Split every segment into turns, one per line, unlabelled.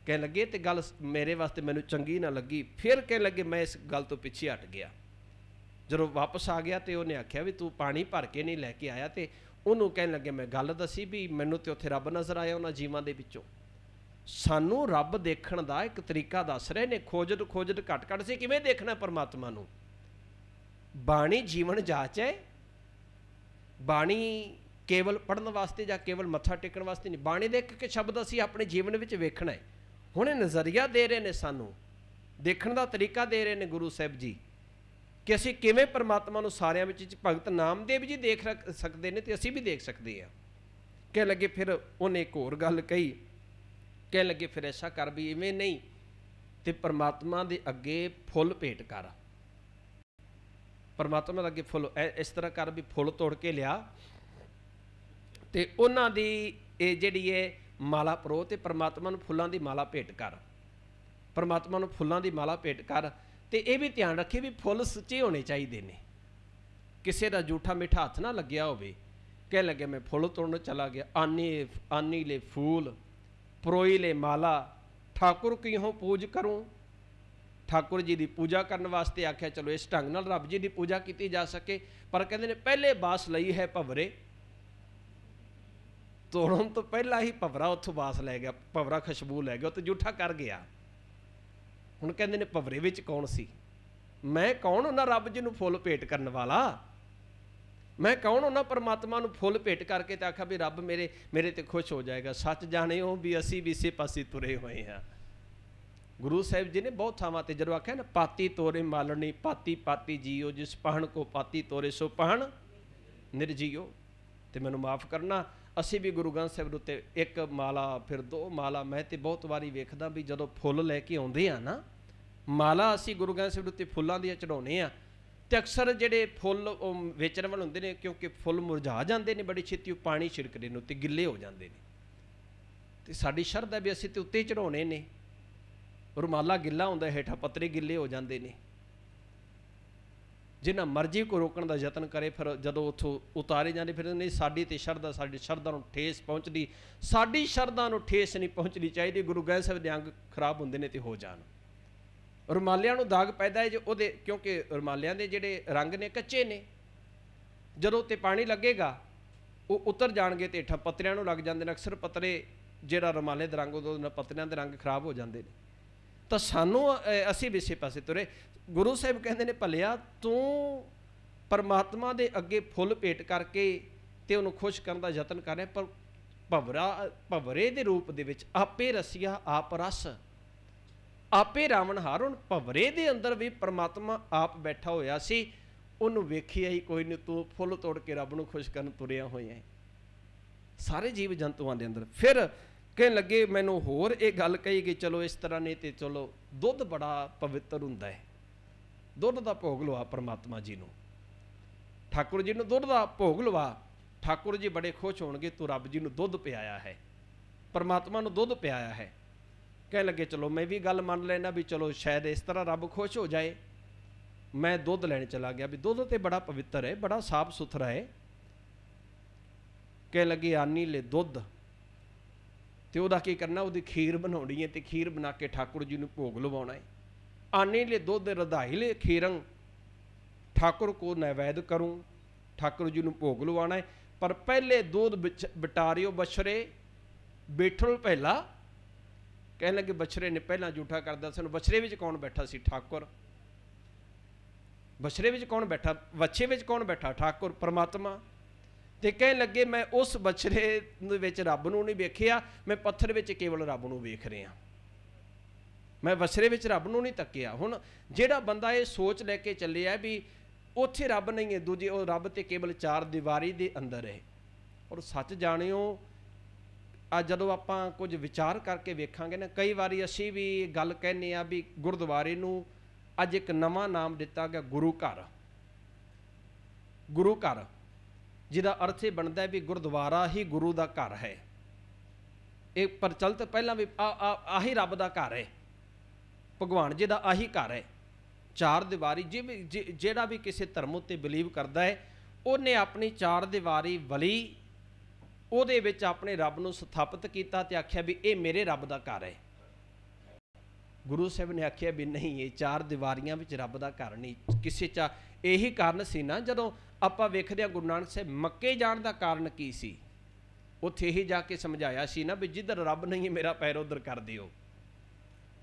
कह लगे तो गल मेरे वास्ते मैनू चंगी ना लगी। फिर कह लगे मैं इस गल तो पिछे हट गया। जो वापस आ गया तो उन्हें आख्या भी तू पानी भर के नहीं लैके आया, तो उन्होंने कह लगे मैं गल दसी भी मैनू तो उत्थे रब नज़र आया उन्होंने जीवां दे विचों। सानू रब देखण दा एक तरीका दस रहे ने, खोजद खोजद घट घट से किवें देखना परमात्मा नू। बाणी जीवन जाच है। बाणी केवल पढ़न वास्ते या केवल मत्था टेकण वास्ते नहीं, बाणी दे एक शब्द असीं अपने जीवन विच वेखना है। हुण नज़रिया दे रहे ने, सानू देखण दा तरीका दे रहे ने गुरु साहिब जी कि असीं किवें परमात्मा नू सारियां विच। भगत नामदेव जी देख सकते हैं तो असीं भी देख सकते हैं। कह लगे फिर उन्हें एक होर गल कही, कह लगे फिर ऐसा कर भी इवें नहीं तो परमात्मा दे अगे फुल भेंट कर। परमात्मा दे अगे फुल इस तरह कर भी फुल तोड़ के लिया तो उन्हां दी जिहड़ी है माला परो तो परमात्मा नू फुल्लां दी माला भेंट कर। परमात्मा नू फुल्लां दी माला भेंट कर। तो यह भी ध्यान रखे भी फुल सच्चे होने चाहिए ने, किसी का जूठा मिठा हथ ना लग्या होवे। कह लगे मैं फुल तोड़न चला गया, आनी ले फूल परोई ले माला, ठाकुर किहों पूज करूँ। ठाकुर जी की पूजा करने वास्ते आख्या चलो इस ढंग नाल रब जी की पूजा की जा सके। पर कहते हैं पहले बास लई है भवरे, तोड़न तो पहला ही भवरा उत्थों बास लै गया, भवरा खुशबू लै गया, तो जूठा कर गया। हुण कहते हैं भवरे विच कौन सी, मैं कौन उन्हां रब जी नूं फुल भेंट करने वाला, मैं कौन उन्हां परमात्मा नूं फुल भेंट करके तो आखा भी रब मेरे मेरे ते खुश हो जाएगा। सच जाने हो भी असी भी इसे पासे तुरे हुए हैं। गुरु साहिब जी ने बहुत थावां ते जदों आख्या ना पाती तोरे मालनी पाती पाती जियो, जिस पहन को पाती तोरे सो पहन निर्जियो। तो मैनूं माफ़ करना, असी भी गुरु ग्रंथ साहिब उत्ते एक माला फिर दो माला, मैं तो बहुत वारी वेखदा भी जदों फुल लैके आउंदे आ ना, माला असी गुरु ग्रंथ साहिब उत्ते फुल्लां दी चढ़ाउने आ तो अक्सर जिहड़े फुल वेचण वाले हुंदे ने, क्योंकि फुल मुरझा जाते हैं बड़ी छेती, पानी छिड़कदे ने उत्ते गिले हो जाते हैं। तो साडी शरधा भी असी तो उत्ते चढ़ाउने ने, रुमाला गिला हुंदा हेठा पत्रे गिले हो जाते हैं। जिन्ना मर्जी को रोकण का यतन करे फिर जदों उत्थों उतारे जाते फिर नहीं साडी ते शरधा, साडी शरधा नूं ठेस पहुँचदी, साडी शरधा नूं ठेस नहीं पहुँचनी चाहिए। गुरु ग्रंथ साहिब दे अंग खराब हुंदे ने ते हो जाण। रुमालियां नूं दाग पैदा है जो उहदे, क्योंकि रुमालियां दे जिहड़े रंग ने कच्चे ने, जदों ते पानी लगेगा वो उतर जाणगे ते हेठां पत्रियां नूं लग जांदे ने। अक्सर पत्रे जिहड़ा रुमाले दे रंग उदों पत्रियां दे रंग खराब हो जांदे ने। तो सानू असी भी इसे पासे तुरे। गुरु साहिब कहते हैं भलिया तू परमात्मा दे अगे फुल भेंट करके ते उन्हें खुश करने का यतन कर रहे, पर भवरे दे रूप दे विच आपे रसिया आप रस, आपे रावणहार। हुण भवरे दे अंदर भी परमात्मा आप बैठा होया सी, उन्होंने वेखिया ही कोई नहीं, तू फुल तोड़ के रब नूं खुश करन तुरिया होया है सारे जीव जंतुआं दे अंदर। फिर कह लगे मैनू होर ये गल कही कि चलो इस तरह नहीं तो चलो दुध बड़ा पवित्र हुंदा है, दुध का भोग लवा परमात्मा जी नूं, ठाकुर जी नूं दुध का भोग लवा। ठाकुर जी बड़े खुश होणगे तू रब जी नूं दुध पियाया है, परमात्मा नूं दुध पियाया है। कह लगे चलो मैं भी गल मान लेना भी चलो शायद इस तरह रब खुश हो जाए। मैं दुध लैण चला गया भी दुध तो बड़ा पवित्र है, बड़ा साफ सुथरा है। कह लगे आनी ले दुध तो वह की करना, वो खीर बनानी है तो खीर बना के ठाकुर जी नूं भोग लवाउणा है। आने ले दुध रधाई ले खीरंग ठाकुर को नैवेद्य करूँ, ठाकुर जी नूं भोग लवाउणा है। पर पहले दूध बटारियो बछरे बैठो पहला। कह लगे बछरे ने पहला जूठा करदा सन। बछरे विच कौन बैठा सी? ठाकुर। बछरे विच कौन बैठा? वछे विच कौन बैठा? ठाकुर परमात्मा। तो कह लगे मैं उस बछरे विच रब नूं नहीं वेखिया, मैं पत्थर विच केवल रब नूं वेख रहा, मैं बछरे विच रब नूं नहीं तकिया। हुण जिहड़ा बंदा ये सोच लैके चलिया भी उत्थे रब नहीं है, दूजी वो रब तो केवल चार दीवारी दे अंदर है। और सच जाणिओ जदों आपां कुछ विचार करके वेखांगे ना, कई बारी असीं भी गल कहने आ भी गुरुद्वारे नूं अज एक नवां नाम दिता गया गुरु घर। गुरु घर जिहदा अर्थ ये बनता है भी गुरुद्वारा ही गुरु का घर है। एक प्रचलित पहला भी आही रब का घर है, भगवान जी का आही घर है। चार दीवारी जिहड़ा भी किसी धर्म उत्ते बिलीव करता है उन्हें अपनी चार दीवारी वली उहदे विच अपने रब नूं स्थापित कीता ते आख्या भी ये मेरे रब का घर है। गुरु साहब ने आख्या भी नहीं, ये चार दीवारियां विच रब दा घर नहीं। किसी चा यही कारण सी ना, जदों आपां वेखदे हां गुरु नानक साहब मक्के जाण दा कारण की सी, उत्थे यही जाके समझाया सी ना भी जिधर रब नहीं है मेरा पैर उधर कर दिओ।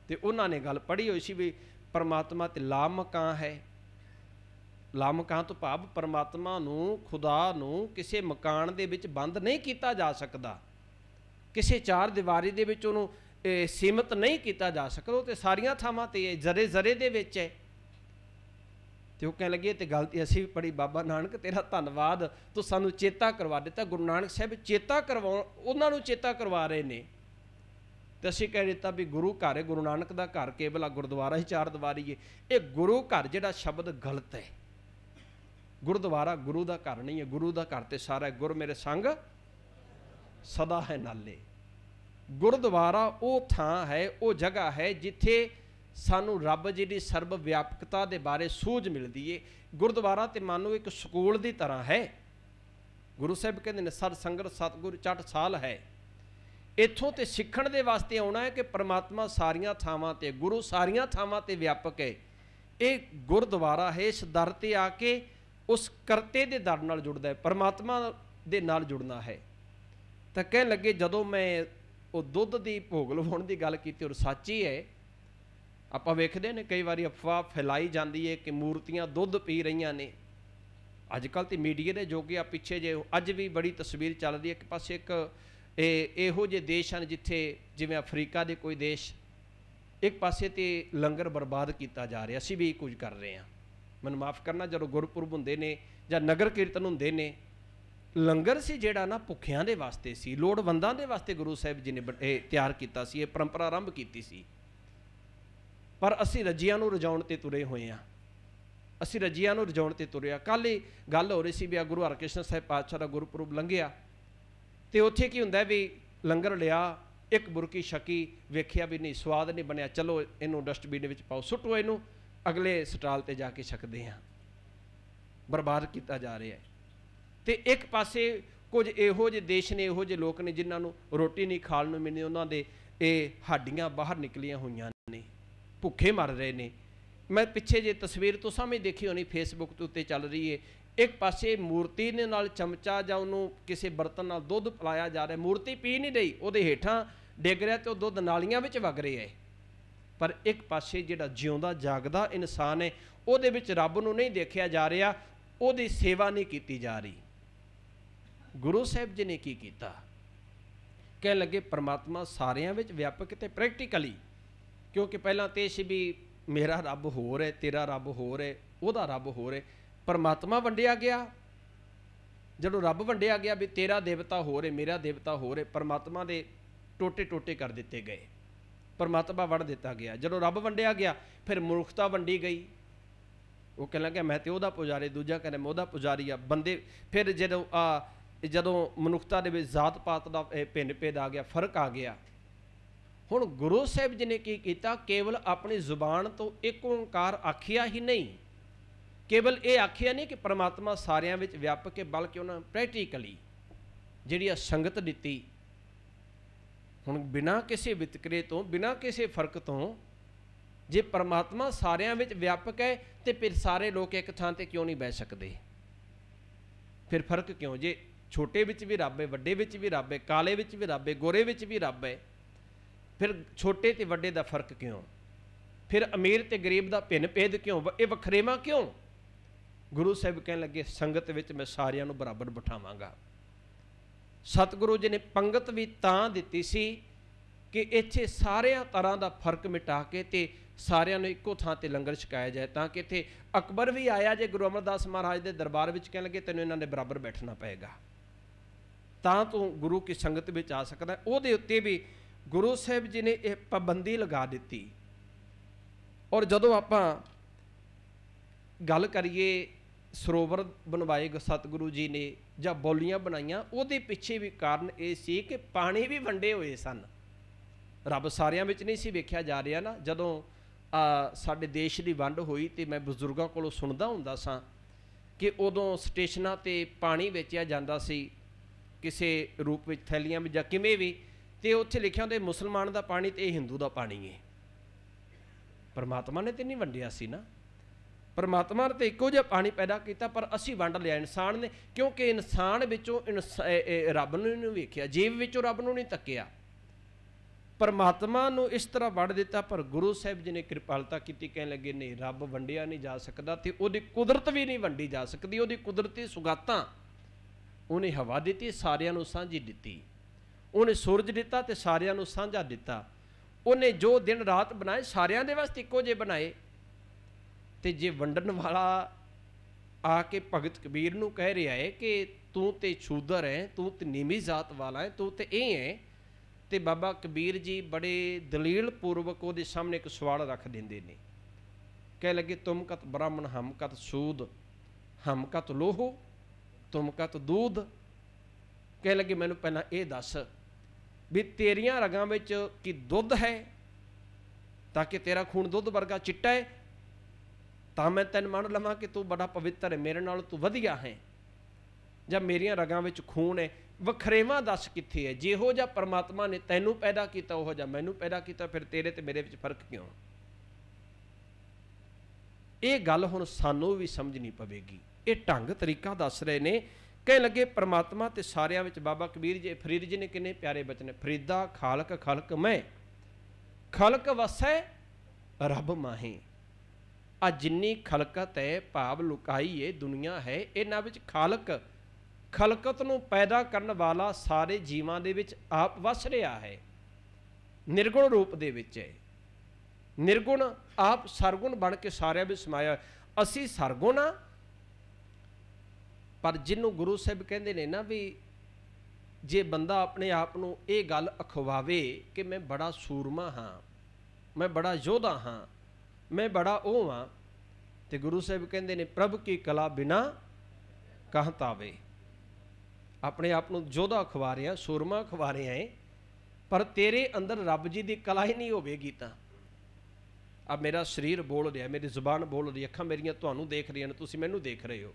ते उन्हां ने गल पढ़ी होई सी भी परमात्मा ते ला मकान है। ला मकान तो भाव परमात्मा नूं, खुदा नूं किसी मकान दे विच बंद नहीं किया जा सकता, किसी चार दीवारी दे विच उहनूं सीमित नहीं किया जा सकता। तो सारियां थावां ते जरे जरे दे विच है। तो वह कह लगे तो गलती असी भी पढ़ी, बाबा नानक तेरा धन्नवाद, तो सानू चेता करवा दिता। गुरु नानक साहब चेता करवा, उन्होंने चेता करवा रहे ने। तो असी कह दिता भी गुरु घर है, गुरु नानक का घर केवल गुरुद्वारा ही चार दीवारी है। ये गुरु घर जिहड़ा शब्द गलत है। गुरुद्वारा गुरु का घर नहीं है, गुरु का घर तो सारा है। गुर मेरे संग सदा है नाले। गुरुद्वारा वो थां है, वो जगह है जिथे सानू रब जी की सर्व व्यापकता के बारे सूझ मिलती है। गुरुद्वारा तो मानो एक स्कूल की तरह है। गुरु साहब कहते हैं सत संगत सतगुर चट साल है। इत्थों तो सीखण दे वास्ते आउणा है कि परमात्मा सारियां थावां ते, गुरु सारियां थावां ते व्यापक है। ये गुरुद्वारा है, इस दर ते आके उस करते दे दर नाल जुड़दा है, परमात्मा दे नाल जुड़ना है। तो कह लगे जदों मैं वो दुध की भोग लवाउण की गल की और सच्ची है। आपां वेखदे ने कई बारी अफवाह फैलाई जाती है कि मूर्तियां दुध पी रही ने। अजकल तो मीडिया के जोगे आ, पिछे जे अज भी बड़ी तस्वीर चल रही है। एक पासे एक इहो जे देश हैं जिथे जिवें अफ्रीका के कोई देश, एक पासे तो लंगर बर्बाद किया जा रहा, असीं भी कुछ कर रहे हैं। मैनूं माफ़ करना, जदों गुरपुरब हुंदे ने जां नगर कीर्तन हुंदे ने, लंगर सी जिहड़ा ना भुखियां दे वास्ते सी, लोड़वंदां दे वास्ते गुरु साहिब जी ने तैयार कीता सी, ये परंपरा आरंभ कीती सी। पर असी रजियां नूं रजाउण ते तुरे होए हां, असी रजियां नूं रजाउण ते तुरे हां। कल ही गल हो रही सी भी आ गुरु हरकृष्ण साहिब पातशाह दा गुरपुरब लंघिया तो उत्थे की हुंदा भी लंगर लिया, एक बुरकी छकी, वेखिया भी नहीं स्वाद नहीं बनिया, चलो इनू डस्टबिन विच पाओ, सुटो इनू, अगले स्टाल ते जाके छकदे हां। बर्बाद किया जा रहा है। तो एक पासे कुछ इहो जे देश ने, इहो जे लोग ने जिन्होंने रोटी नहीं खाण नूं मिलनी, उन्हां दे हड्डियां बाहर निकलियां होईयां ने, भुखे मर रहे ने। मैं पिछे जे तस्वीर तो सामने देखी होनी, फेसबुक के उत्ते चल रही है। एक पासे मूर्ति ने नाल चमचा जां उहनूं किसी बर्तन नाल दुध पिलाया जा रहा, मूर्ति पी नहीं रही, उहदे हेठां डिग रहा तो दुध नालियां विच वग रहा है। पर एक पासे जिहड़ा जिउंदा जागदा इंसान है, उहदे विच रब नूं नहीं देखिया जा रहा, उहदी सेवा नहीं की जा रही। गुरु साहिब जी ने की कीता, कह लगे परमात्मा सारियां विच व्यापक ते प्रैक्टिकली, क्योंकि पहला तो सी भी मेरा रब होर है, तेरा रब होर है, उहदा रब होर है। परमात्मा वंडिया गया, जदों रब वंडिया गया भी तेरा देवता होर है, मेरा देवता होर है, परमात्मा दे टोटे टोटे कर दिते गए, परमात्मा वंड दिता गया। जदों रब वंडिया गया फिर मनुखता वंडी गई। वो कह लगे मैं तो उहदा पुजारी, दूजा कहने मैं उहदा पुजारी आ। बंदे फिर जदों मनुखता दे विच जात पात दा भिन्न भेद आ गया, फर्क आ गया। हुण गुरु साहिब जी ने की कीता, केवल अपनी जुबान तो एक ओंकार आखिया ही नहीं, केवल ये आखिया नहीं कि परमात्मा सारियां विच व्यापक है, बल्कि उन्होंने प्रैक्टिकली जिहड़ी संगत दिती। हुण बिना किसी वितकरे तो, बिना किसी फर्क तो, जे परमात्मा सारियां विच व्यापक है तो फिर सारे लोग एक थां ते क्यों नहीं बह सकते? फिर फर्क क्यों? जे छोटे विच भी रब है, वड्डे विच भी रब है, काले विच भी रब है, गोरे विच भी रब है, फिर छोटे ते वड्डे दा फर्क क्यों? फिर अमीर ते गरीब दा भिन्न भेद क्यों? ये वखरेवा क्यों? गुरु साहिब कहन लगे संगत विच मैं सारियां नूं बराबर बिठावांगा। सतगुरु जी ने पंगत भी तां दित्ती सी कि इत्थे सारियां तरह दा फर्क मिटा के ते सारियां नूं इक्को थां ते लंगर छकाया जाए, तां कि इत्थे अकबर भी आया जे गुरु अमरदास महाराज दे दरबार विच, कहन लगे तैनूं इन्हां दे बराबर बैठना पएगा, तां तूं गुरु की संगत विच आ सकदा। उहदे उत्ते भी गुरु साहिब जी ने यह पाबंदी लगा दी। और जदों आपां गल करिए सरोवर बनवाए सतगुरु जी ने जां बौलियां बनाईयां, उहदे पिछे भी कारण ये सी कि पानी भी वंडे हुए सन। रब सारियां विच नहीं सी वेख्या जा रहा ना। जदों साडे देश की वंड हुई तो मैं बजुर्गों कोलों सुनदा हुंदा सां कि उदों स्टेशनां ते पानी वेचिया जांदा सी किसी रूप में, थैलियां में जां किवें भी, तो उत्थे लिखिया होंदा मुसलमान का पानी तो हिंदू का पानी है। परमात्मा ने तो नहीं वंडिया सी ना, परमात्मा ने तो इक्को जिहा पानी पैदा किया, पर असी वंड लिया इंसान ने, क्योंकि इंसान विचों रब नूं नहीं वेखिया, जीव विचों रब नूं नहीं तकिया, परमात्मा नूं इस तरह वंड दिता। पर गुरु साहिब जी ने कृपालता की, कहने लगे नहीं, रब वंडिया नहीं जा सकता, तो उहदी कुदरत भी नहीं वंडी जा सकती। उहदी कुदरती सुगातां उन्हें हवा दी, सारियां नूं सांझी दिती, उन्हें सूरज दिता तो सारियां नूं सांझा दिता, उन्हें जो दिन रात बनाए सारियां दे वास्ते इक्को जे बनाए। तो जे वंडन वाला आके भगत कबीर नूं कह रहा है कि तू तो शूदर है, तू तो नीवी जात वाला है, तू तो ये है, तो बाबा कबीर जी बड़े दलील पूर्वक वो सामने एक सवाल रख देंगे ने, कह लगे तुम कत ब्राह्मण हम कत सूद, हम कत लोहो तुम कत दूध। कह लगे मैनू पहला ये दस भी तेरियां रगां विच की दुध है ताकि तेरा खून दुध वर्गा चिट्टा है, तां मैं तैन मान लवां कि तू बड़ा पवित्र है, मेरे नाल तू वधिया है, जब मेरियां रगां विच खून है। वखरेवा दस कित्थे है, जिहो जिहा परमात्मा ने तैनू पैदा किया उहो जिहा मैनू पैदा किया, फिर तेरे ते मेरे विच फर्क क्यों? ये गल हुण सानू भी समझनी पवेगी। ये ढंग तरीका दस रहे ने। कह लगे परमात्मा ते सारियां विच बाबा कबीर जी फरीद जी ने किन्ने प्यारे बचन, फरीदा खालक खलक मैं, खलक वसै रब माहे। आ जिन्नी खलकत है भाव लुकाई है दुनिया है, इन्हां विच खालक खलकत नूं पैदा करन वाला सारे जीवां दे विच आप वस रहा है, निर्गुण रूप दे विच है। निर्गुण आप सरगुण बन के सारियां विच समाया। असी सरगुण आ, पर जिन्हों गुरु साहिब कहते हैं ना भी जे बंदा अपने आप को ये गल अखवावे कि मैं बड़ा सूरमा हाँ, मैं बड़ा योधा हाँ, मैं बड़ा ओ हाँ, तो गुरु साहिब कहते हैं प्रभ की कला बिना कहत आवे। अपने आप को योधा अखवा रहे हैं, सूरमा अखवा रहे हैं, पर तेरे अंदर रब जी की कला ही नहीं होगी। तो अब मेरा शरीर बोल रहा, मेरी जुबान बोल रही, अखां मेरियां तुहानूं देख रही हैं, तुसीं मैनूं देख रहे हो,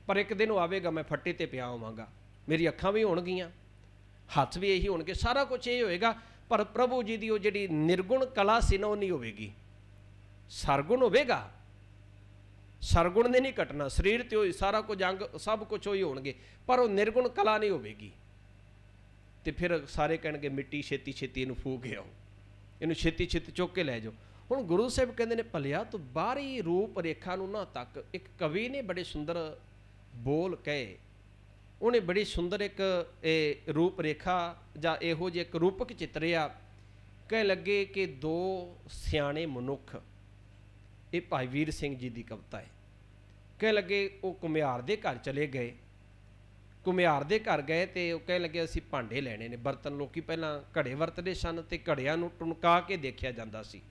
पर एक दिन आवेगा मैं फट्टे ते पिया होवांगा, मेरी अखां भी होणगियां, हथ भी यही होणगे, सारा कुछ ये होएगा, पर प्रभु जी की वो जिहड़ी निर्गुण कला सी ना वो नहीं होवेगी। सरगुण होवेगा, सरगुण ने नहीं कटना, शरीर तो सारा कुछ अंग सब कुछ ही होणगे, पर वो निर्गुण कला नहीं होवेगी। तो फिर सारे कहणगे मिट्टी छेती छेती इनू फूक आओ, इनू छेती छेती चुक के लै जाओ। हुण गुरु साहिब कहते हैं भलिया तो बाहरी रूप रेखा नूं ना तक। एक कवि ने बड़े सुंदर बोल कहे, उन्हें बड़ी सुंदर एक रूप रेखा जां इहो जिहा एक रूपक चित्रिया। कह लगे कि दो सियाणे मनुख, ये भाई वीर सिंह जी की कविता है। कह लगे वो घुमियार के घर चले गए, घुमियार के घर गए तो कह लगे असीं भांडे लैणे ने, बर्तन लोग पहलां घड़े वरतदे सन ते घड़ियां नूं टुणका के देखिया जांदा सी।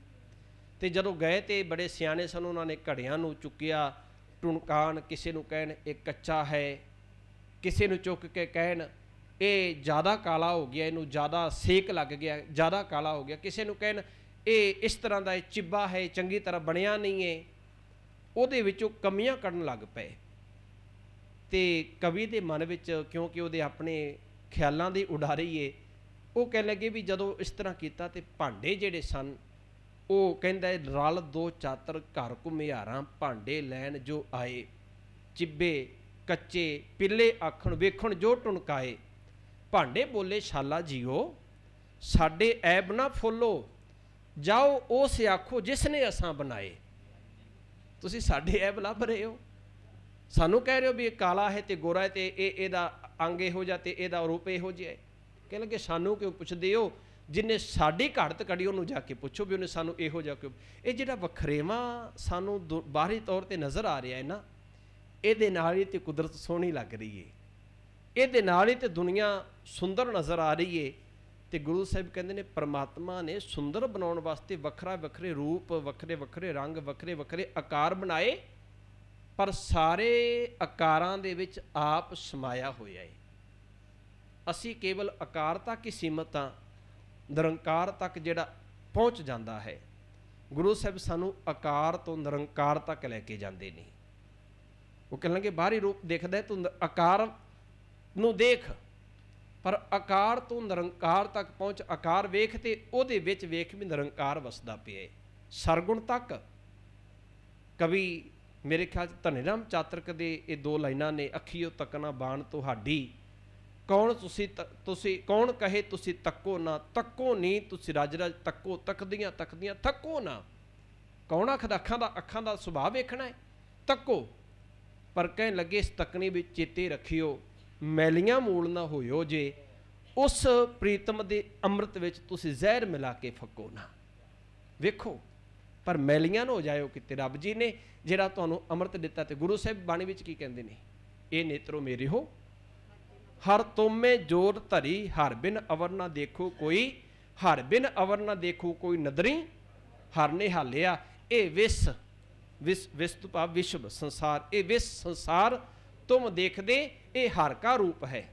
ते जदों गए तो बड़े सियाणे सन, उन्होंने घड़ियां नूं चुकिया, टुणकान, किसी नूं कहण एक कच्चा है, किसी नूं चुक के कहण ये ज़्यादा काला हो गया, इनू ज़्यादा सेक लग गया, ज़्यादा काला हो गया, किसी नूं कहण ये इस तरह का चिब्बा है, चंगी तरह बनिया नहीं है, उहदे विचों कमियां कढण लग पे। ते कवि के मन विच क्योंकि उहदे अपने ख्यालों की उडारी है, वो कह लगे भी जदों इस तरह किया तो भांडे जिहड़े सन वो कहंदा रल दो चातर घर घुमियारां भांडे लैन जो आए, चिब्बे कच्चे पिले आखण वेखण जो टुणकाए, भांडे बोले शाला जीओ साडे ऐब ना फुलो, जाओ उस आखो जिसने असां बनाए। तुसीं साडे ऐब लभ रहे हो, सानू कह रहे हो भी ये काला है तो गोरा है, तो इहदा अंग इहो जिहा ते इहदा रूप इहो जिहा है। कह लगे सानू क्यों पुछदे हो, जिन्हें साड़ी घाड़त कड़ी उन्होंने जाके पुछो भी उन्हें सानू इहो जिहा क्यों। ये जिहड़ा वखरेवा सानू बाहरी तौर पर नज़र आ रहा है ना, ये नाल ही तो कुदरत सोहनी लग रही है, ये नाल ही तो दुनिया सुंदर नज़र आ रही है। तो गुरु साहिब कहते हैं परमात्मा ने सुंदर बनाने वास्ते वखरा वखरे रूप, वखरे वखरे रंग, वखरे वखरे आकार बनाए, पर सारे आकारां दे विच आप समाया होया है। असी केवल आकार तक ही सीमित हाँ, निरंकार तक जिहड़ा पहुँच जाता है। गुरु साहिब सानू आकार तो निरंकार तक लैके जाते नहीं। वो कहेंगे बाहरी रूप देखदा है, तू आकार नूं देख, पर आकार तो निरंकार तक पहुँच, आकार वेख ते उहदे विच वेख भी निरंकार वसदा पिया है। ਸਰਗੁਣ ਤੱਕ। ਕਵੀ ਮੇਰੇ ਖਿਆਲ 'ਚ ਧਨੀ ਰਾਮ ਚਾਤਰਕ ਦੇ ਇਹ ਦੋ ਲਾਈਨਾਂ ਨੇ, ਅੱਖੀਓ ਤੱਕਣਾ ਬਾਣ ਤੁਹਾਡੀ, ਕੌਣ ਤੁਸੀਂ ਕੌਣ ਕਹੇ ਤੁਸੀਂ ਤੱਕੋ ਨਾ, ਤੱਕੋ ਨਹੀਂ ਤੁਸੀਂ ਰਜ ਰਜ ਤੱਕੋ, ਤੱਕਦੀਆਂ ਤੱਕਦੀਆਂ ਥੱਕੋ ਨਾ। ਕੌਣ ਆਖਦਾ ਅੱਖਾਂ ਦਾ ਸੁਭਾਅ ਵੇਖਣਾ ਹੈ, ਤੱਕੋ। ਪਰ ਕਹਿਣ ਲੱਗੇ ਇਸ ਤੱਕਣੀ ਵਿੱਚ ਚੇਤੇ ਰੱਖਿਓ, ਮੈਲੀਆਂ ਮੂਲ ਨਾ ਹੋਇਓ ਜੇ, ਉਸ ਪ੍ਰੀਤਮ ਦੇ ਅੰਮ੍ਰਿਤ ਵਿੱਚ ਤੁਸੀਂ ਜ਼ਹਿਰ ਮਿਲਾ ਕੇ ਫੱਕੋ ਨਾ। ਵੇਖੋ ਪਰ ਮੈਲੀਆਂ ਨਾ ਹੋ ਜਾਇਓ ਕਿਤੇ। ਰੱਬ ਜੀ ਨੇ ਜਿਹੜਾ ਤੁਹਾਨੂੰ ਅੰਮ੍ਰਿਤ ਦਿੱਤਾ, ਤੇ ਗੁਰੂ ਸਾਹਿਬ ਬਾਣੀ ਵਿੱਚ ਕੀ ਕਹਿੰਦੇ ਨੇ, ਇਹ ਨੇਤਰੋ ਮੇਰੇ ਹੋ ਹਰ ਤੋਮੇ ਜੋਰ ਧਰੀ, ਹਰ ਬਿਨ ਅਵਰ ਨਾ ਦੇਖੋ ਕੋਈ, ਹਰ ਬਿਨ ਅਵਰ ਨਾ ਦੇਖੋ ਕੋਈ ਨਦਰੀ, ਹਰ ਨੇ ਹਾਲਿਆ। ਇਹ ਵਿਸ ਤੋਂ ਭਾਵ ਵਿਸ਼ਵ ਸੰਸਾਰ, ਇਹ ਵਿਸ ਸੰਸਾਰ ਤੁਮ ਦੇਖਦੇ, ਇਹ ਹਰ ਕਾ ਰੂਪ ਹੈ।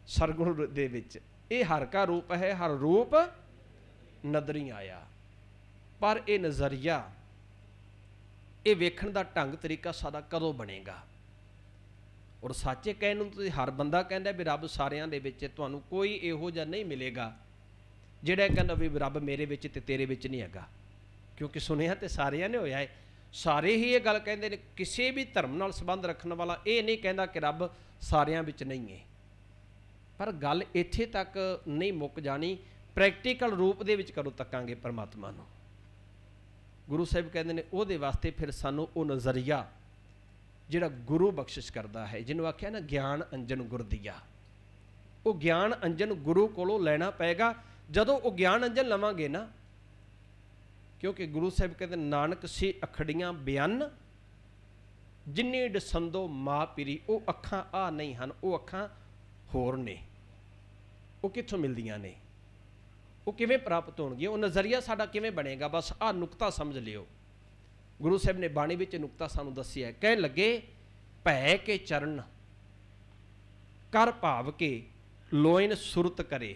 ਸਰਗੁਣ ਦੇ ਵਿੱਚ ਇਹ ਹਰ ਕਾ ਰੂਪ ਹੈ, ਹਰ ਰੂਪ ਨਦਰੀ ਆਇਆ। ਪਰ ਇਹ ਨਜ਼ਰੀਆ, ਇਹ ਵੇਖਣ ਦਾ ਢੰਗ ਤਰੀਕਾ ਸਾਡਾ ਕਦੋਂ ਬਣੇਗਾ? ਔਰ ਸੱਚੇ ਕਹਿਣ ਨੂੰ ਤੁਸੀਂ ਹਰ ਬੰਦਾ ਕਹਿੰਦਾ ਵੀ ਰੱਬ ਸਾਰਿਆਂ ਦੇ ਵਿੱਚ, ਤੁਹਾਨੂੰ ਕੋਈ ਇਹੋ ਜਿਹਾ ਨਹੀਂ ਮਿਲੇਗਾ ਜਿਹੜਾ ਕਹਿੰਦਾ ਵੀ ਰੱਬ ਮੇਰੇ ਵਿੱਚ ਤੇ ਤੇਰੇ ਵਿੱਚ ਨਹੀਂ ਹੈਗਾ। ਕਿਉਂਕਿ ਸੁਣਿਆ ਤੇ ਸਾਰਿਆਂ ਨੇ ਹੋਇਆ ਹੈ, ਸਾਰੇ ਹੀ ਇਹ ਗੱਲ ਕਹਿੰਦੇ ਨੇ। ਕਿਸੇ ਵੀ ਧਰਮ ਨਾਲ ਸੰਬੰਧ ਰੱਖਣ ਵਾਲਾ ਇਹ ਨਹੀਂ ਕਹਿੰਦਾ ਕਿ ਰੱਬ ਸਾਰਿਆਂ ਵਿੱਚ ਨਹੀਂ ਹੈ। ਪਰ ਗੱਲ ਇੱਥੇ ਤੱਕ ਨਹੀਂ ਮੁੱਕ ਜਾਣੀ, ਪ੍ਰੈਕਟੀਕਲ ਰੂਪ ਦੇ ਵਿੱਚ ਕਦੋਂ ਤੱਕਾਂਗੇ ਪਰਮਾਤਮਾ ਨੂੰ। ਗੁਰੂ ਸਾਹਿਬ ਕਹਿੰਦੇ ਨੇ ਉਹਦੇ ਵਾਸਤੇ ਫਿਰ ਸਾਨੂੰ ਉਹ ਨਜ਼ਰੀਆ ਜਿਹੜਾ ਗੁਰੂ ਬਖਸ਼ਿਸ਼ ਕਰਦਾ ਹੈ, ਜਿਹਨੂੰ ਆਖਿਆ ਨਾ ਗਿਆਨ ਅੰਜਨ ਗੁਰ ਦੀਆ, ਉਹ ਗਿਆਨ ਅੰਜਨ ਗੁਰੂ ਕੋਲੋਂ ਲੈਣਾ ਪਏਗਾ। ਜਦੋਂ ਉਹ ਗਿਆਨ ਅੰਜਨ ਲਵਾਂਗੇ ਨਾ, ਕਿਉਂਕਿ ਗੁਰੂ ਸਾਹਿਬ ਕਹਿੰਦੇ ਨਾਨਕ ਸੀ ਅਖੜੀਆਂ ਬਿਆਨ, ਜਿੰਨੀ ਡਸੰਦੋ ਮਾਂ ਪੀਰੀ, ਉਹ ਅੱਖਾਂ ਆ ਨਹੀਂ ਹਨ, ਉਹ ਅੱਖਾਂ ਹੋਰ ਨੇ। ਉਹ ਕਿੱਥੋਂ ਮਿਲਦੀਆਂ ਨੇ, ਉਹ ਕਿਵੇਂ ਪ੍ਰਾਪਤ ਹੋਣਗੀਆਂ, ਉਹ ਨਜ਼ਰੀਆ ਸਾਡਾ ਕਿਵੇਂ ਬਣੇਗਾ? ਬਸ ਆਹ ਨੁਕਤਾ ਸਮਝ ਲਿਓ। ਗੁਰੂ ਸਾਹਿਬ ਨੇ ਬਾਣੀ ਵਿੱਚ ਨੁਕਤਾ ਸਾਨੂੰ ਦੱਸਿਆ। ਕਹਿਣ ਲੱਗੇ ਭੈ ਕੇ ਚਰਨ ਕਰ ਭਾਵ ਕੇ ਲੋਇਨ ਸੁਰਤ ਕਰੇ।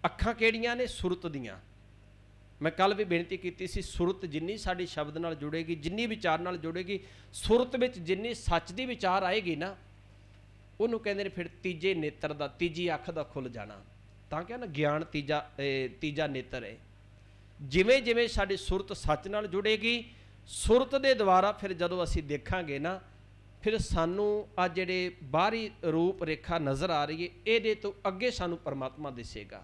ਅੱਖਾਂ ਕਿਹੜੀਆਂ ਨੇ? ਸੁਰਤ ਦੀਆਂ। ਮੈਂ ਕੱਲ ਵੀ ਬੇਨਤੀ ਕੀਤੀ ਸੀ, ਸੁਰਤ ਜਿੰਨੀ ਸਾਡੀ ਸ਼ਬਦ ਨਾਲ ਜੁੜੇਗੀ, ਜਿੰਨੀ ਵਿਚਾਰ ਨਾਲ ਜੁੜੇਗੀ, ਸੁਰਤ ਵਿੱਚ ਜਿੰਨੀ ਸੱਚ ਦੀ ਵਿਚਾਰ ਆਏਗੀ ਨਾ, ਉਹਨੂੰ ਕਹਿੰਦੇ ਨੇ ਫਿਰ ਤੀਜੇ ਨੇਤਰ ਦਾ, ਤੀਜੀ ਅੱਖ ਦਾ ਖੁੱਲ੍ਹ ਜਾਣਾ। ਤਾਂ ਕਿਹਾ ਨਾ ਗਿਆਨ ਤੀਜਾ ਨੇਤਰ ਹੈ। ਜਿਵੇਂ ਜਿਵੇਂ ਸਾਡੀ ਸੁਰਤ ਸੱਚ ਨਾਲ ਜੁੜੇਗੀ, ਸੁਰਤ ਦੇ ਦੁਆਰਾ ਫਿਰ ਜਦੋਂ ਅਸੀਂ ਦੇਖਾਂਗੇ ਨਾ, ਫਿਰ ਸਾਨੂੰ ਆ ਜਿਹੜੇ ਬਾਹਰੀ ਰੂਪ ਰੇਖਾ ਨਜ਼ਰ ਆ ਰਹੀ ਹੈ, ਇਹਦੇ ਤੋਂ ਅੱਗੇ ਸਾਨੂੰ ਪਰਮਾਤਮਾ ਦਿਸੇਗਾ।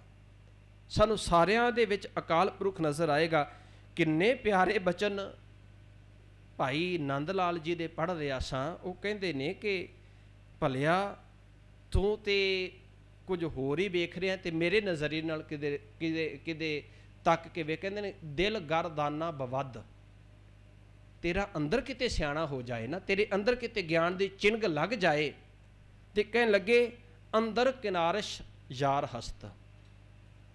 ਸਾਨੂੰ ਸਾਰਿਆਂ ਦੇ ਵਿੱਚ ਅਕਾਲ ਪੁਰਖ ਨਜ਼ਰ ਆਏਗਾ। ਕਿੰਨੇ ਪਿਆਰੇ ਬਚਨ ਭਾਈ ਨੰਦ ਲਾਲ ਜੀ ਦੇ ਪੜ੍ਹ ਰਿਹਾ ਸਾਂ। ਉਹ ਕਹਿੰਦੇ ਨੇ ਕਿ ਭਲਿਆ ਤੂੰ ਤੇ ਕੁਝ ਹੋਰ ਹੀ ਵੇਖ ਰਿਹਾ, ਤੇ ਮੇਰੇ ਨਜ਼ਰੀਏ ਨਾਲ ਕਿਤੇ ਤੱਕ ਕੇ ਵੇ। ਕਹਿੰਦੇ ਨੇ ਦਿਲ ਗਰਦਾਨਾ ਬਵੱਧ, ਤੇਰਾ ਅੰਦਰ ਕਿਤੇ ਸਿਆਣਾ ਹੋ ਜਾਏ ਨਾ, ਤੇਰੇ ਅੰਦਰ ਕਿਤੇ ਗਿਆਨ ਦੀ ਚਿੰਗ ਲੱਗ ਜਾਏ, ਤੇ ਕਹਿਣ ਲੱਗੇ ਅੰਦਰ ਕਿਨਾਰਸ਼ ਯਾਰ ਹਸਤ,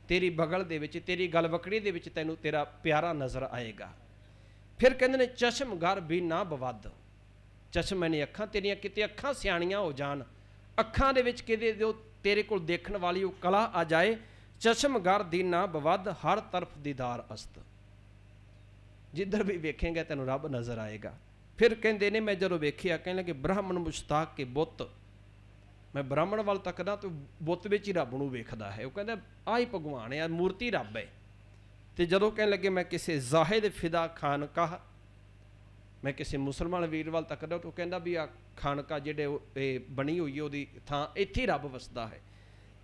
ਤੇਰੀ ਬਗਲ ਦੇ ਵਿੱਚ, ਤੇਰੀ ਗਲਵਕੜੀ ਦੇ ਵਿੱਚ ਤੈਨੂੰ ਤੇਰਾ ਪਿਆਰਾ ਨਜ਼ਰ ਆਏਗਾ। ਫਿਰ ਕਹਿੰਦੇ ਨੇ ਚਸ਼ਮਗਰ ਵੀ ਨਾ ਬਵੱਧ, ਚਸ਼ਮੇ ਨੇ ਅੱਖਾਂ ਤੇਰੀਆਂ, ਕਿਤੇ ਅੱਖਾਂ ਸਿਆਣੀਆਂ ਹੋ ਜਾਣ, ਅੱਖਾਂ ਦੇ ਵਿੱਚ ਕਿਤੇ ਜੋ ਤੇਰੇ ਕੋਲ ਦੇਖਣ ਵਾਲੀ ਉਹ ਕਲਾ ਆ ਜਾਏ। ਚਸ਼ਮਗਰ ਦੀ ਨਾ ਬਵੱਧ ਹਰ ਤਰਫ ਦੀਦਾਰ ਅਸਤ, ਜਿੱਧਰ ਵੀ ਵੇਖੇਂਗਾ ਤੈਨੂੰ ਰੱਬ ਨਜ਼ਰ ਆਏਗਾ। ਫਿਰ ਕਹਿੰਦੇ ਨੇ ਮੈਂ ਜਦੋਂ ਵੇਖਿਆ, ਕਹਿਣ ਲੱਗੇ ਬ੍ਰਾਹਮਣ ਮੁਸ਼ਤਾਕ ਕੇ ਬੁੱਤ, ਮੈਂ ਬ੍ਰਾਹਮਣ ਵੱਲ ਤੱਕਦਾ ਤੇ ਬੁੱਤ ਵਿੱਚ ਹੀ ਰੱਬ ਨੂੰ ਵੇਖਦਾ ਹੈ। ਉਹ ਕਹਿੰਦਾ ਆਹ ਹੀ ਭਗਵਾਨ ਹੈ, ਮੂਰਤੀ ਰੱਬ ਹੈ। ਤੇ ਜਦੋਂ ਕਹਿਣ ਲੱਗੇ ਮੈਂ ਕਿਸੇ ਜ਼ਾਹਿਦ ਫਿਦਾ ਖਾਨਕਾਹ, ਮੈਂ ਕਿਸੇ ਮੁਸਲਮਾਨ ਵੀਰ ਵੱਲ ਤੱਕਦਾ, ਤਾਂ ਉਹ ਕਹਿੰਦਾ ਵੀ ਆ ਖਾਨਕਾ ਜਿਹੜੇ ਇਹ ਬਣੀ ਹੋਈ ਹੈ, ਉਹਦੀ ਥਾਂ ਇੱਥੇ ਹੀ ਰੱਬ ਵਸਦਾ ਹੈ।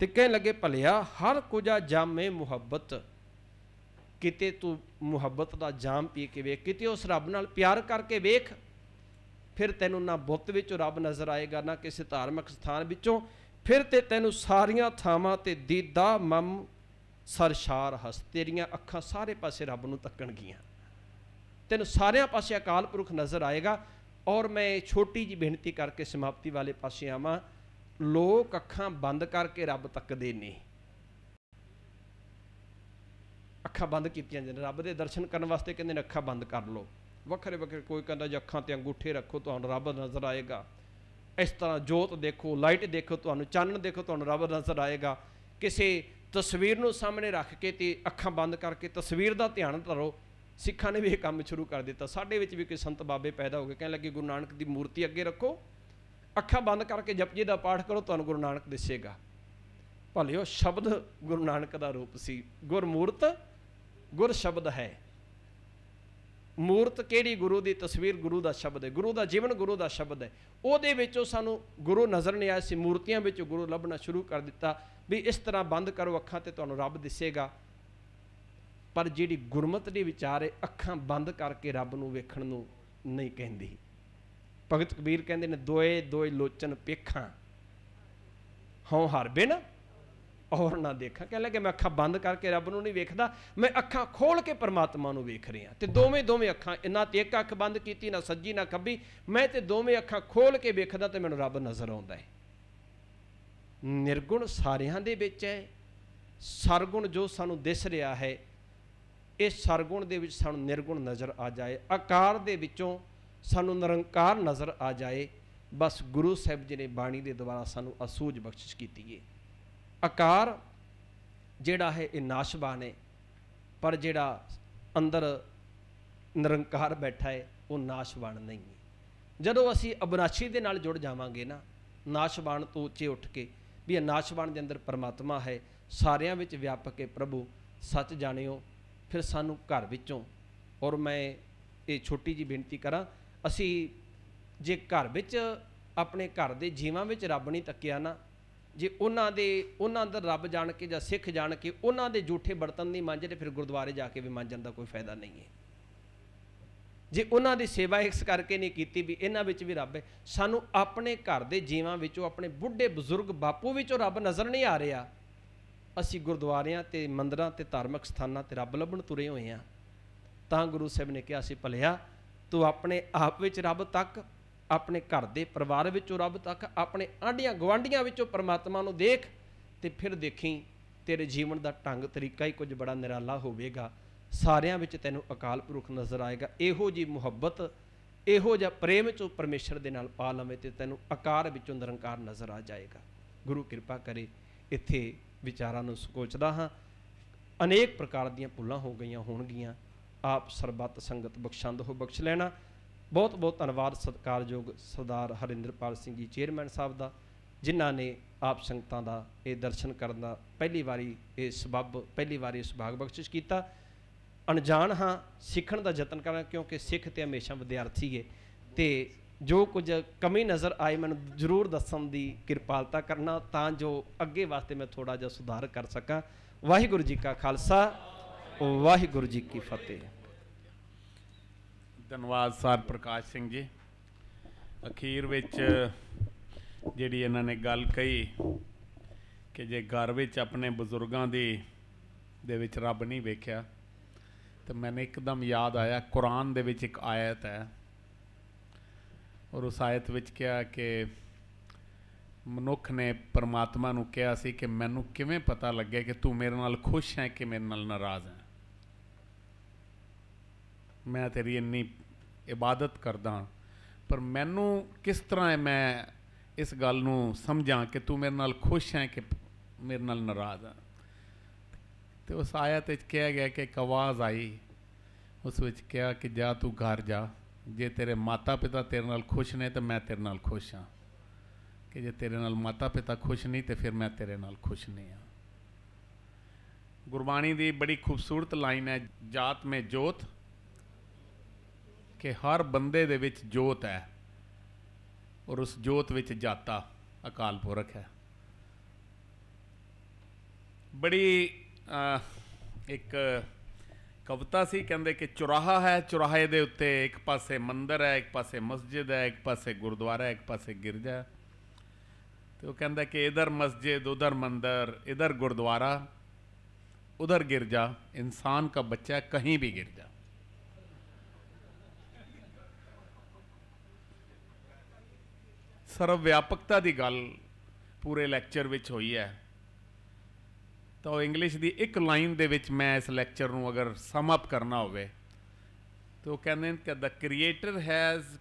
ਤੇ ਕਹਿਣ ਲੱਗੇ ਭਲਿਆ ਹਰ ਕੁਝਾ ਜਾਮੇ ਮੁਹੱਬਤ, ਕਿਤੇ ਤੂੰ ਮੁਹੱਬਤ ਦਾ ਜਾਮ ਪੀ ਕੇ ਵੇਖ, ਕਿਤੇ ਉਸ ਰੱਬ ਨਾਲ ਪਿਆਰ ਕਰਕੇ ਵੇਖ, ਫਿਰ ਤੈਨੂੰ ਨਾ ਬੁੱਤ ਵਿੱਚੋਂ ਰੱਬ ਨਜ਼ਰ ਆਏਗਾ, ਨਾ ਕਿਸੇ ਧਾਰਮਿਕ ਸਥਾਨ ਵਿੱਚੋਂ। ਫਿਰ ਤੇ ਤੈਨੂੰ ਸਾਰੀਆਂ ਥਾਵਾਂ ਤੇ ਦੀਦਾ ਮਮ ਸਰਸ਼ਾਰ ਹਸ, ਤੇਰੀਆਂ ਅੱਖਾਂ ਸਾਰੇ ਪਾਸੇ ਰੱਬ ਨੂੰ ਤੱਕਣਗੀਆਂ, ਤੈਨੂੰ ਸਾਰਿਆਂ ਪਾਸੇ ਅਕਾਲ ਪੁਰਖ ਨਜ਼ਰ ਆਏਗਾ। ਔਰ ਮੈਂ ਛੋਟੀ ਜਿਹੀ ਬੇਨਤੀ ਕਰਕੇ ਸਮਾਪਤੀ ਵਾਲੇ ਪਾਸੇ ਆਵਾਂ। ਲੋਕ ਅੱਖਾਂ ਬੰਦ ਕਰਕੇ ਰੱਬ ਤੱਕਦੇ ਨੇ, ਅੱਖਾਂ ਬੰਦ ਕੀਤੀਆਂ ਜਾਂਦੀਆਂ ਰੱਬ ਦੇ ਦਰਸ਼ਨ ਕਰਨ ਵਾਸਤੇ, ਕਹਿੰਦੇ ਨੇ ਅੱਖਾਂ ਬੰਦ ਕਰ ਲਓ। ਵੱਖਰੇ ਵੱਖਰੇ, ਕੋਈ ਕਹਿੰਦਾ ਜੇ ਅੱਖਾਂ ਤੇ ਅੰਗੂਠੇ ਰੱਖੋ ਤੁਹਾਨੂੰ ਰੱਬ ਨਜ਼ਰ ਆਏਗਾ, ਇਸ ਤਰ੍ਹਾਂ ਜੋਤ ਦੇਖੋ, ਲਾਈਟ ਦੇਖੋ, ਤੁਹਾਨੂੰ ਚਾਨਣ ਦੇਖੋ, ਤੁਹਾਨੂੰ ਰੱਬ ਨਜ਼ਰ ਆਏਗਾ। ਕਿਸੇ ਤਸਵੀਰ ਨੂੰ ਸਾਹਮਣੇ ਰੱਖ ਕੇ ਤੇ ਅੱਖਾਂ ਬੰਦ ਕਰਕੇ ਤਸਵੀਰ ਦਾ ਧਿਆਨ ਧਰੋ। ਸਿੱਖਾਂ ਨੇ ਵੀ ਇਹ ਕੰਮ ਸ਼ੁਰੂ ਕਰ ਦਿੱਤਾ। ਸਾਡੇ ਵਿੱਚ ਵੀ ਕੋਈ ਸੰਤ ਬਾਬੇ ਪੈਦਾ ਹੋ ਗਏ, ਕਹਿਣ ਲੱਗੇ ਗੁਰੂ ਨਾਨਕ ਦੀ ਮੂਰਤੀ ਅੱਗੇ ਰੱਖੋ, ਅੱਖਾਂ ਬੰਦ ਕਰਕੇ ਜਪਜੀ ਦਾ ਪਾਠ ਕਰੋ, ਤੁਹਾਨੂੰ ਗੁਰੂ ਨਾਨਕ ਦਿਸੇਗਾ। ਭਲਿਓ ਸ਼ਬਦ ਗੁਰੂ ਨਾਨਕ ਦਾ ਰੂਪ ਸੀ, ਗੁਰਮੂਰਤ गुर शब्द है। मूर्त किहड़ी? गुरु की तस्वीर गुरु का शब्द है, गुरु का जीवन गुरु का शब्द है। ਉਹਦੇ ਵਿੱਚੋਂ ਸਾਨੂੰ गुरु नज़र नहीं आया, ਅਸੀਂ मूर्तियां ਵਿੱਚੋਂ गुरु ਲੱਭਣਾ शुरू कर दिता भी इस तरह बंद करो अखां ते तुहानूं रब दिसेगा। पर जिहड़ी गुरमत दी विचार है अखां बंद करके रब नूं वेखण नूं नहीं कहंदी। भगत कबीर कहंदे ने दोए दोए लोचन पेखां हों हर बिन और ना देखा। कह लगे मैं अखा बंद करके रब नूं नहीं वेखदा, मैं अखा खोल के परमात्मा नूं वेख रहा। तो दोवें दोवें अखा, ना तो एक अख बंद की ना सज्जी ना खब्बी, मैं तो दोवें अखा खोल के वेखदा तो मैनूं रब नज़र आउंदा है। निर्गुण सारियां दे विच है, सरगुण जो सानूं दिस रहा है इस सरगुण दे विच सानूं निर्गुण नज़र आ जाए, आकार दे विचों सानूं निरंकार नज़र आ जाए। बस गुरु साहिब जी ने बाणी दे द्वारा सानूं असूझ बख्शिश कीती है। आकार जिहड़ा है ये नाशवान है, पर जिहड़ा अंदर निरंकार बैठा है वो नाशवान नहीं है। जदों असीं अविनाशी दे नाल जुड़ जावांगे ना, नाशवान तो उच्चे उठ के भी नाशवान दे अंदर परमात्मा है, सारियां विच व्यापक है प्रभु सच जाणिओ। फिर सानू घर विचों, और मैं ये छोटी जी बेनती करा, असी जे घर विच अपने घर दे जीवां विच रब नहीं तकिया ना, जे उन्हां अंदर रब जाण के जां सिख जाण के उन्हां दे जूठे बर्तन नहीं मांजे, फिर गुरुद्वारे जाके भी मांजण दा कोई फायदा नहीं है। जे उन्हां दी सेवा इस करके नहीं कीती भी इन्हां विच भी रब है, सानू अपने घर दे जीवां विचों अपने बुढ़े बजुर्ग बापू विचों रब नज़र नहीं आ रहा। असी गुरुद्वारियां ते मंदिरां ते धार्मिक स्थानां ते रब लभण तुरे होए हां। तां गुरु साहिब ने कहा सी भलिया तू अपने आप विच रब तक, अपने घर दे परिवार विचों रब तक, अपने आंढियां गवांढियां विचों परमात्मा नूं देख, ते फिर देखी तेरे जीवन का ढंग तरीका ही कुछ बड़ा निराला होवेगा। सारियां विच तैनूं अकाल पुरख नज़र आएगा। इहो जी मुहब्बत, इहो जिहा प्रेम चों परमेश्वर दे नाल पा लवे ते तैनूं आकार विचों निरंकार नज़र आ जाएगा। गुरु किरपा करे। इत्थे विचारां नूं सोचदा हाँ, अनेक प्रकार दीयां भुल्लां हो गईयां होणगीਆਂ। आप सरबत संगत बख्शंद हो बख्श लेना। बहुत बहुत धन्यवाद सत्कारयोग सरदार हरिंदरपाल सिंह जी चेयरमैन साहब का, जिन्हां ने आप संगतां दा ये दर्शन करन दा पहली वारी ये सबब पहली वारी इस भाग बख्शिश किया। अनजान हाँ, सीखण दा यतन करना, क्योंकि सिख ते हमेशा विद्यार्थी है। तो जो कुछ कमी नज़र आए मैनूं जरूर दस्सण दी किरपालता करना, तां जो अगे वास्ते मैं थोड़ा जिहा सुधार कर सकां। वाहिगुरू जी का खालसा, वाहिगुरू जी की फतेह।
धन्यवाद सर प्रकाश सिंह जी। अखीर विच जिहड़ी इन्हां ने गल कही कि जे घर विच अपने बजुर्गां दे विच रब नहीं वेख्या, तो मैंने एकदम याद आया कुरान दे विच एक आयत है, और उस आयत विच कहा कि मनुख ने परमात्मा नूं कहा सी कि मैनूं किवें पता लगे कि तू मेरे नाल खुश है कि मेरे नाल नाराज़ है। मैं तेरी इन्नी इबादत करदा, पर मैनू किस तरह मैं इस गल नूं समझां कि तू मेरे नाल खुश है कि मेरे नाल नाराज़ है। तो उस आयत विच कहा गया कि एक आवाज़ आई, उस विच कहा कि जा तू घर जा, जे तेरे माता पिता तेरे नाल खुश ने तो मैं तेरे नाल खुश हाँ, कि जे तेरे नाल माता पिता खुश नहीं तो फिर मैं तेरे नाल खुश नहीं हाँ। गुरबाणी दी बड़ी खूबसूरत लाइन है, जात में जोत, कि हर बंदे दे विच जोत है और उस जोत विच जाता अकाल पुरख है। बड़ी एक कविता सी, कहंदे कि चौराहा है, चौराहे दे उत्ते एक पासे मंदिर है, एक पासे मस्जिद है, एक पासे गुरुद्वारा है, एक पासे गिरजा है। तो वो कहंदा कि इधर मस्जिद उधर मंदिर, इधर गुरुद्वारा उधर गिरजा, इंसान का बच्चा कहीं भी गिर जा। सर्वव्यापकता की गल पूरे लैक्चर विच हुई है। तो इंग्लिश की एक लाइन दे विच मैं इस लैक्चर नूं अगर सम अप करना होवे तो कहते हैं कि the creator has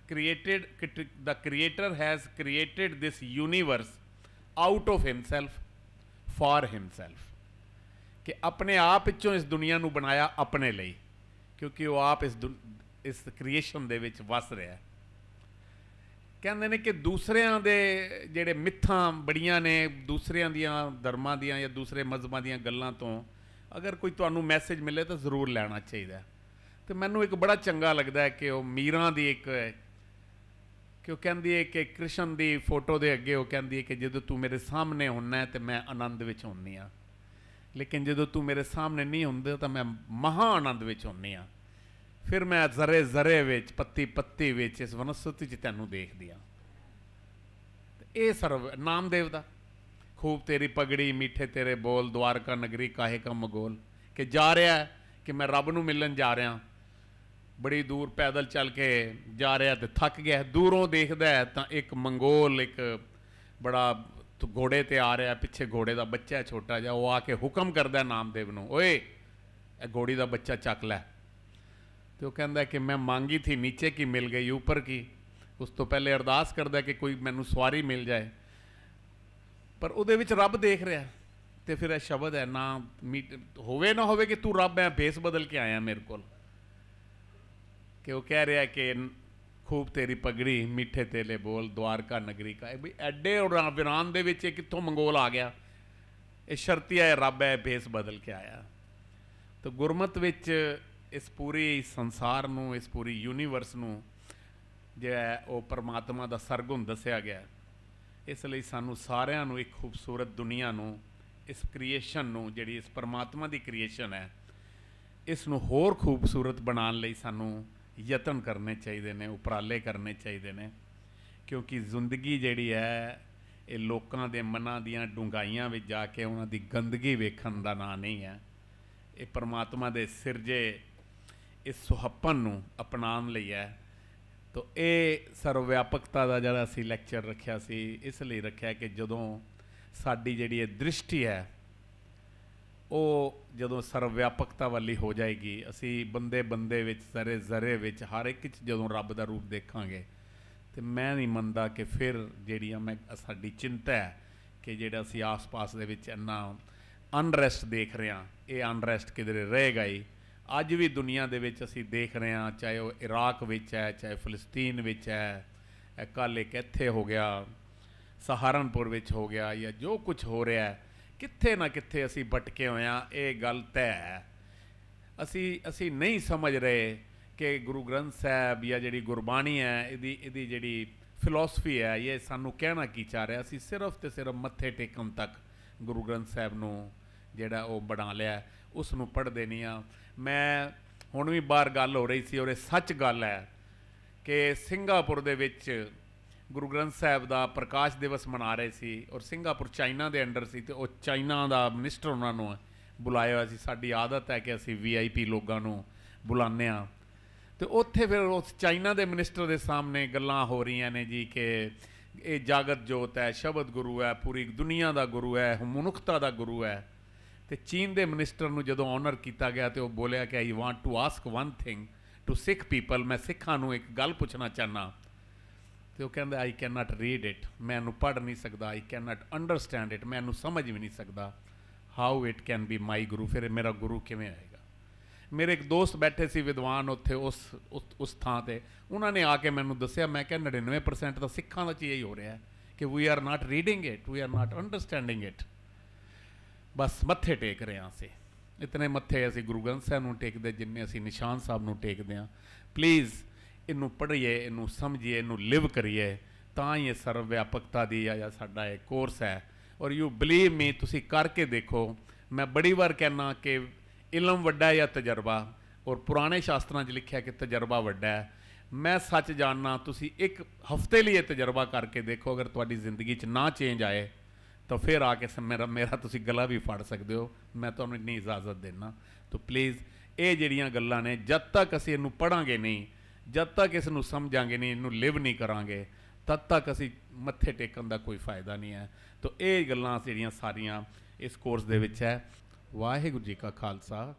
created this universe out of himself for himself, कि अपने आप विचों इस दुनिया नूं बनाया अपने लिए, क्योंकि वो आप इस क्रिएशन दे विच वस रहा है। कहते हैं कि दूसरियां दे जिहड़े मिथां बड़ियां ने, दूसरियां दियां धर्मां दियां या दूसरे मजहबां दियां गल्लां तो ਅਗਰ ਕੋਈ ਤੁਹਾਨੂੰ ਮੈਸੇਜ ਮਿਲੇ ਤਾਂ ਜ਼ਰੂਰ ਲੈਣਾ ਚਾਹੀਦਾ। ਤੇ ਮੈਨੂੰ ਇੱਕ ਬੜਾ ਚੰਗਾ ਲੱਗਦਾ ਹੈ ਕਿ ਉਹ ਮੀਰਾਂ ਦੀ ਇੱਕ ਕਿ ਉਹ ਕਹਿੰਦੀ ਹੈ ਕਿ ਕ੍ਰਿਸ਼ਨ ਦੀ ਫੋਟੋ ਦੇ ਅੱਗੇ ਉਹ ਕਹਿੰਦੀ ਹੈ ਕਿ ਜਦੋਂ ਤੂੰ ਮੇਰੇ ਸਾਹਮਣੇ ਹੁੰਨਾ ਤੇ ਮੈਂ ਆਨੰਦ ਵਿੱਚ ਹੁੰਨੀ ਹਾਂ, ਲੇਕਿਨ ਜਦੋਂ ਤੂੰ ਮੇਰੇ ਸਾਹਮਣੇ ਨਹੀਂ ਹੁੰਦਾ ਤਾਂ ਮੈਂ ਮਹਾ ਆਨੰਦ ਵਿੱਚ ਹੁੰਨੀ ਹਾਂ। ਫਿਰ ਮੈਂ ਜ਼ਰੇ ਜ਼ਰੇ ਵਿੱਚ, ਪੱਤੀ ਪੱਤੀ ਵਿੱਚ, ਇਸ ਵਨਸਪਤੀ 'ਚ ਤੈਨੂੰ ਦੇਖਦੀ ਹਾਂ। ਇਹ ਸਰਵ ਨਾਮਦੇਵ ਦਾ ਖੂਬ ਤੇਰੀ ਪਗੜੀ, ਮਿੱਠੇ ਤੇਰੇ ਬੋਲ, ਦੁਆਰਕਾ ਨਗਰੀ ਕਾਹੇ ਕਾ ਮਗੋਲ, ਕਿ ਜਾ ਰਿਹਾ ਕਿ ਮੈਂ ਰੱਬ ਨੂੰ ਮਿਲਣ ਜਾ ਰਿਹਾ, ਬੜੀ ਦੂਰ ਪੈਦਲ ਚੱਲ ਕੇ ਜਾ ਰਿਹਾ ਤੇ ਥੱਕ ਗਿਆ, ਦੂਰੋਂ ਦੇਖਦਾ ਹੈ ਤਾਂ ਇੱਕ ਮੰਗੋਲ, ਇੱਕ ਬੜਾ ਘੋੜੇ ਤੇ ਆ ਰਿਹਾ, ਪਿੱਛੇ ਘੋੜੇ ਦਾ ਬੱਚਾ ਹੈ ਛੋਟਾ ਜਿਹਾ, ਉਹ ਆ ਕੇ ਹੁਕਮ ਕਰਦਾ ਨਾਮਦੇਵ ਨੂੰ, ਓਏ ਇਹ ਘੋੜੀ ਦਾ ਬੱਚਾ ਚੱਕ ਲੈ। ਤੇ ਉਹ ਕਹਿੰਦਾ ਕਿ ਮੈਂ ਮੰਗੀ ਥੀ ਨੀਚੇ ਕੀ ਮਿਲ ਗਈ ऊपर की। ਉਸ ਤੋਂ ਪਹਿਲੇ ਅਰਦਾਸ ਕਰਦਾ ਕਿ ਕੋਈ ਮੈਨੂੰ ਸਵਾਰੀ ਮਿਲ ਜਾਏ, ਪਰ ਉਹਦੇ ਵਿੱਚ ਰੱਬ ਦੇਖ ਰਿਹਾ। ਤੇ ਫਿਰ ਇਹ ਸ਼ਬਦ ਹੈ ਨਾ ਹੋਵੇ ਨਾ ਹੋਵੇ ਕਿ ਤੂੰ ਰੱਬ ਹੈ, ਭੇਸ ਬਦਲ ਕੇ ਆਇਆ ਮੇਰੇ ਕੋਲ, ਕਿ ਉਹ ਕਹਿ ਰਿਹਾ ਕਿ ਖੂਬ ਤੇਰੀ ਪਗੜੀ, ਮਿੱਠੇ ਤੇਰੇ ਬੋਲ, ਦੁਆਰਕਾ ਨਗਰੀ ਕਾ। ਬਈ ਐਡੇ ਵਿਰਾਨ ਦੇ ਵਿੱਚ ਕਿੱਥੋਂ ਮੰਗੋਲ ਆ ਗਿਆ? ਇਹ ਸ਼ਰਤੀਆ ਹੈ, ਰੱਬ ਹੈ, ਭੇਸ ਬਦਲ ਕੇ ਆਇਆ। ਤਾਂ ਗੁਰਮਤ ਵਿੱਚ ਇਸ ਪੂਰੀ ਸੰਸਾਰ ਨੂੰ, ਇਸ ਪੂਰੀ ਯੂਨੀਵਰਸ ਨੂੰ ਜੋ ਹੈ ਉਹ ਪਰਮਾਤਮਾ ਦਾ ਸਰਗੁਣ ਦੱਸਿਆ ਗਿਆ। ਇਸ ਲਈ ਸਾਨੂੰ ਸਾਰਿਆਂ ਨੂੰ ਇੱਕ ਖੂਬਸੂਰਤ ਦੁਨੀਆ ਨੂੰ, ਇਸ ਕ੍ਰੀਏਸ਼ਨ ਨੂੰ, ਜਿਹੜੀ ਇਸ ਪਰਮਾਤਮਾ ਦੀ ਕ੍ਰੀਏਸ਼ਨ ਹੈ, ਇਸ ਨੂੰ ਹੋਰ ਖੂਬਸੂਰਤ ਬਣਾਉਣ ਲਈ ਸਾਨੂੰ ਯਤਨ ਕਰਨੇ ਚਾਹੀਦੇ ਨੇ, ਉਪਰਾਲੇ ਕਰਨੇ ਚਾਹੀਦੇ ਨੇ। ਕਿਉਂਕਿ ਜ਼ਿੰਦਗੀ ਜਿਹੜੀ ਹੈ ਇਹ ਲੋਕਾਂ ਦੇ ਮਨਾਂ ਦੀਆਂ ਡੂੰਘਾਈਆਂ ਵਿੱਚ ਜਾ ਕੇ ਉਹਨਾਂ ਦੀ ਗੰਦਗੀ ਵੇਖਣ ਦਾ ਨਾਂ ਨਹੀਂ ਹੈ। ਇਹ ਪਰਮਾਤਮਾ ਦੇ ਸਿਰਜੇ ਇਸ ਸੁਹੱਪਨ ਨੂੰ ਅਪਣਾਉਣ ਲਈ ਹੈ। ਤਾਂ ਇਹ ਸਰਵ ਵਿਆਪਕਤਾ ਦਾ ਜਿਹੜਾ ਅਸੀਂ ਲੈਕਚਰ ਰੱਖਿਆ ਸੀ, ਇਸ ਲਈ ਰੱਖਿਆ ਕਿ ਜਦੋਂ ਸਾਡੀ ਜਿਹੜੀ ਇਹ ਦ੍ਰਿਸ਼ਟੀ ਹੈ ਉਹ ਜਦੋਂ ਸਰਵ ਵਿਆਪਕਤਾ ਵਾਲੀ ਹੋ ਜਾਏਗੀ, ਅਸੀਂ ਬੰਦੇ ਬੰਦੇ ਵਿੱਚ, ਜ਼ਰੇ ਜ਼ਰੇ ਵਿੱਚ, ਹਰ ਇੱਕ 'ਚ ਜਦੋਂ ਰੱਬ ਦਾ ਰੂਪ ਦੇਖਾਂਗੇ, ਤੇ ਮੈਂ ਨਹੀਂ ਮੰਨਦਾ ਕਿ ਫਿਰ ਜਿਹੜੀਆਂ ਸਾਡੀ ਚਿੰਤਾ ਹੈ ਕਿ ਜਿਹੜਾ ਅਸੀਂ ਆਸ-ਪਾਸ ਦੇ ਵਿੱਚ ਇੰਨਾ ਅਨਰੈਸਟ ਦੇਖ ਰਹੇ ਹਾਂ, ਇਹ ਅਨਰੈਸਟ ਕਿਧਰੇ ਰਹੇਗਾ ਹੀ। ਅੱਜ ਵੀ ਦੁਨੀਆ ਦੇ ਵਿੱਚ ਅਸੀਂ ਦੇਖ ਰਹੇ ਹਾਂ, ਚਾਹੇ ਉਹ ਇਰਾਕ ਵਿੱਚ ਹੈ, ਚਾਹੇ ਫਲਸਤੀਨ ਵਿੱਚ ਹੈ, ਕੱਲ੍ਹ ਇੱਕ ਇੱਥੇ ਹੋ ਗਿਆ, ਸਹਾਰਨਪੁਰ ਵਿੱਚ ਹੋ ਗਿਆ, ਜਾਂ ਜੋ ਕੁਝ ਹੋ ਰਿਹਾ ਹੈ, ਕਿੱਥੇ ਨਾ ਕਿੱਥੇ ਅਸੀਂ ਭਟਕੇ ਹੋਏ ਹਾਂ। ਇਹ ਗੱਲ ਤੈਅ ਹੈ। ਅਸੀਂ ਨਹੀਂ ਸਮਝ ਰਹੇ ਕਿ ਗੁਰੂ ਗ੍ਰੰਥ ਸਾਹਿਬ ਜਾਂ ਜਿਹੜੀ ਗੁਰਬਾਣੀ ਹੈ, ਇਹਦੀ ਜਿਹੜੀ ਫਿਲਾਸਫੀ ਹੈ, ਇਹ ਸਾਨੂੰ ਕਹਿਣਾ ਕੀ ਚਾਹ ਰਿਹਾ। ਅਸੀਂ ਸਿਰਫ ਤੇ ਸਿਰਫ ਮੱਥੇ ਟੇਕਣ ਤੱਕ ਗੁਰੂ ਗ੍ਰੰਥ ਸਾਹਿਬ ਨੂੰ ਜਿਹੜਾ ਉਹ ਬਣਾ ਲਿਆ, ਉਸ ਨੂੰ ਪੜ੍ਹਦੇ ਨਹੀਂ ਆ। ਮੈਂ ਹੁਣ ਵੀ ਬਾਹਰ ਗੱਲ ਹੋ ਰਹੀ ਸੀ, ਔਰ ਇਹ ਸੱਚ ਗੱਲ ਹੈ ਕਿ ਸਿੰਗਾਪੁਰ ਦੇ ਵਿੱਚ ਗੁਰੂ ਗ੍ਰੰਥ ਸਾਹਿਬ ਦਾ ਪ੍ਰਕਾਸ਼ ਦਿਵਸ ਮਨਾ ਰਹੇ ਸੀ, ਔਰ ਸਿੰਗਾਪੁਰ ਚਾਈਨਾ ਦੇ ਅੰਡਰ ਸੀ, ਅਤੇ ਉਹ ਚਾਈਨਾ ਦਾ ਮਿਨਿਸਟਰ ਉਹਨਾਂ ਨੂੰ ਬੁਲਾਇਆ ਹੋਇਆ ਸੀ। ਸਾਡੀ ਆਦਤ ਹੈ ਕਿ ਅਸੀਂ VIP ਲੋਕਾਂ ਨੂੰ ਬੁਲਾਉਂਦੇ ਹਾਂ। ਅਤੇ ਉੱਥੇ ਫਿਰ ਉਸ ਚਾਈਨਾ ਦੇ ਮਿਨਿਸਟਰ ਦੇ ਸਾਹਮਣੇ ਗੱਲਾਂ ਹੋ ਰਹੀਆਂ ਨੇ ਜੀ ਕਿ ਇਹ ਜਾਗਤ ਜੋਤ ਹੈ, ਸ਼ਬਦ ਗੁਰੂ ਹੈ, ਪੂਰੀ ਦੁਨੀਆ ਦਾ ਗੁਰੂ ਹੈ, ਮਨੁੱਖਤਾ ਦਾ ਗੁਰੂ ਹੈ। ਅਤੇ ਚੀਨ ਦੇ ਮਿਨਿਸਟਰ ਨੂੰ ਜਦੋਂ ਆਨਰ ਕੀਤਾ ਗਿਆ ਤਾਂ ਉਹ ਬੋਲਿਆ ਕਿ I want to ask one thing to Sikh people, ਮੈਂ ਸਿੱਖਾਂ ਨੂੰ ਇੱਕ ਗੱਲ ਪੁੱਛਣਾ ਚਾਹੁੰਦਾ। ਅਤੇ ਉਹ ਕਹਿੰਦਾ I can not read it, ਮੈਂ ਇਹਨੂੰ ਪੜ੍ਹ ਨਹੀਂ ਸਕਦਾ, I can not understand it, ਮੈਂ ਇਹਨੂੰ ਸਮਝ ਵੀ ਨਹੀਂ ਸਕਦਾ। ਹਾਊ ਇਟ ਕੈਨ ਬੀ ਮਾਈ ਗੁਰੂ, ਫਿਰ ਮੇਰਾ ਗੁਰੂ ਕਿਵੇਂ ਆਏਗਾ? ਮੇਰੇ ਇੱਕ ਦੋਸਤ ਬੈਠੇ ਸੀ ਵਿਦਵਾਨ ਉੱਥੇ ਉਸ ਥਾਂ 'ਤੇ, ਉਹਨਾਂ ਨੇ ਆ ਕੇ ਮੈਨੂੰ ਦੱਸਿਆ, ਮੈਂ ਕਿਹਾ 99% ਤਾਂ ਸਿੱਖਾਂ ਦਾ 'ਚ ਇਹੀ ਹੋ ਰਿਹਾ ਕਿ we are not reading it, we are not understanding it. ਬਸ ਮੱਥੇ ਟੇਕ ਰਹੇ ਹਾਂ ਅਸੀਂ, ਇਤਨੇ ਮੱਥੇ ਅਸੀਂ ਗੁਰੂ ਗ੍ਰੰਥ ਸਾਹਿਬ ਨੂੰ ਟੇਕਦੇ ਜਿੰਨੇ ਅਸੀਂ ਨਿਸ਼ਾਨ ਸਾਹਿਬ ਨੂੰ ਟੇਕਦੇ ਹਾਂ। ਪਲੀਜ਼ ਇਹਨੂੰ ਪੜ੍ਹੀਏ, ਇਹਨੂੰ ਸਮਝੀਏ, ਇਹਨੂੰ ਲਿਵ ਕਰੀਏ, ਤਾਂ ਹੀ ਇਹ ਸਰਵ ਵਿਆਪਕਤਾ ਦੀ ਜਾਂ ਸਾਡਾ ਇਹ ਕੋਰਸ ਹੈ। ਔਰ ਯੂ ਬਿਲੀਵ ਮੀ, ਤੁਸੀਂ ਕਰਕੇ ਦੇਖੋ। ਮੈਂ ਬੜੀ ਵਾਰ ਕਹਿਣਾ ਕਿ ਇਲਮ ਵੱਡਾ ਜਾਂ ਤਜਰਬਾ, ਔਰ ਪੁਰਾਣੇ ਸ਼ਾਸਤਰਾਂ 'ਚ ਲਿਖਿਆ ਕਿ ਤਜਰਬਾ ਵੱਡਾ ਹੈ। ਮੈਂ ਸੱਚ ਜਾਣਨਾ, ਤੁਸੀਂ ਇੱਕ ਹਫ਼ਤੇ ਲਈ ਇਹ ਤਜਰਬਾ ਕਰਕੇ ਦੇਖੋ, ਅਗਰ ਤੁਹਾਡੀ ਜ਼ਿੰਦਗੀ 'ਚ ਨਾ ਚੇਂਜ ਆਏ ਤਾਂ ਫਿਰ ਆ ਕੇ ਮੇਰਾ ਤੁਸੀਂ ਗਲਾ ਵੀ ਫੜ ਸਕਦੇ ਹੋ, ਮੈਂ ਤੁਹਾਨੂੰ ਇੰਨੀ ਇਜਾਜ਼ਤ ਦੇਣਾ। ਤਾਂ ਪਲੀਜ਼ ਇਹ ਜਿਹੜੀਆਂ ਗੱਲਾਂ ਨੇ, ਜਦ ਤੱਕ ਅਸੀਂ ਇਹਨੂੰ ਪੜ੍ਹਾਂਗੇ ਨਹੀਂ, ਜਦ ਤੱਕ ਇਸ ਨੂੰ ਸਮਝਾਂਗੇ ਨਹੀਂ, ਇਹਨੂੰ ਲਿਵ ਨਹੀਂ ਕਰਾਂਗੇ, ਤਦ ਤੱਕ ਅਸੀਂ ਮੱਥੇ ਟੇਕਣ ਦਾ ਕੋਈ ਫਾਇਦਾ ਨਹੀਂ ਹੈ। ਤਾਂ ਇਹ ਗੱਲਾਂ ਜਿਹੜੀਆਂ ਸਾਰੀਆਂ ਇਸ ਕੋਰਸ ਦੇ ਵਿੱਚ ਹੈ। ਵਾਹਿਗੁਰੂ ਜੀ ਕਾ ਖਾਲਸਾ,